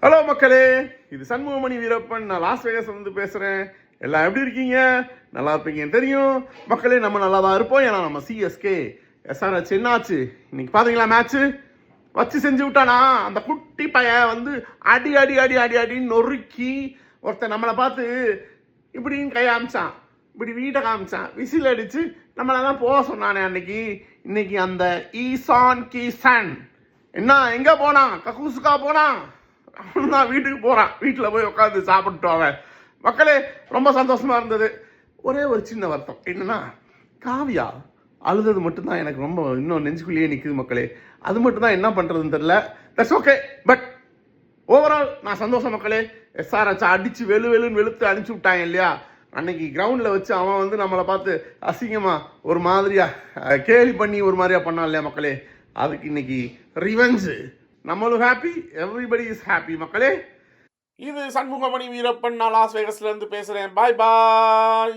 Hello மக்களே, இது சண்முகமணி வீரப்பன். நான் லாஸ் வேகஸ் வந்து பேசுகிறேன். எல்லாம் எப்படி இருக்கீங்க? நல்லா இருப்பீங்கன்னு தெரியும். மக்களே, நம்ம நல்லா தான் இருப்போம். ஏன்னா நம்ம சிஎஸ்கே எஸ்ஆர்ஹெச் என்னாச்சு இன்னைக்கு பார்த்தீங்களா? மேட்ச்சு வச்சு செஞ்சு விட்டானா அந்த குட்டி பையன் வந்து அடி அடி அடி அடி அடின்னு நொறுக்கி ஒருத்தன் நம்மளை பார்த்து இப்படின்னு கை காமிச்சான், இப்படி வீட்டை காமிச்சான், விசில் அடிச்சு நம்மளெல்லாம் போக சொன்னானே அன்னைக்கு. இன்னைக்கு அந்த ஈசான் கிசான் என்ன எங்கே போனான்? கக்கூசுக்கா போனான். அவனு தான் வீட்டுக்கு போகிறான். வீட்டில் போய் உட்காந்து சாப்பிட்டு அவன். மக்களே, ரொம்ப சந்தோஷமாக இருந்தது. ஒரே ஒரு சின்ன வருத்தம் என்னன்னா, காவியா அழுதது மட்டும்தான் எனக்கு ரொம்ப இன்னும் நெஞ்சுக்குள்ளேயே நிற்குது மக்களே. அது மட்டும்தான் என்ன பண்ணுறதுன்னு தெரியல. தட்ஸ் ஓகே, பட் ஓவரால் நான் சந்தோஷம் மக்களே. எஸ்ஆர்ஹெச் அடித்து வெளுன்னு வெளுத்து அனுப்பிச்சி விட்டாங்க இல்லையா? அன்னைக்கு கிரவுண்டில் வச்சு அவன் வந்து நம்மளை பார்த்து அசிங்கமாக ஒரு மாதிரியா கேலி பண்ணி ஒரு மாதிரியா பண்ணான் இல்லையா மக்களே? அதுக்கு இன்னைக்கு ரிவெஞ்சு. நம்மளும் ஹாப்பி, எவ்ரிபடி இஸ் ஹாப்பி மக்களே. இது சண்முகமணி வீரப்பன். நான் லாஸ் வேகஸ்ல இருந்து பேசுறேன். பாய் பாய்.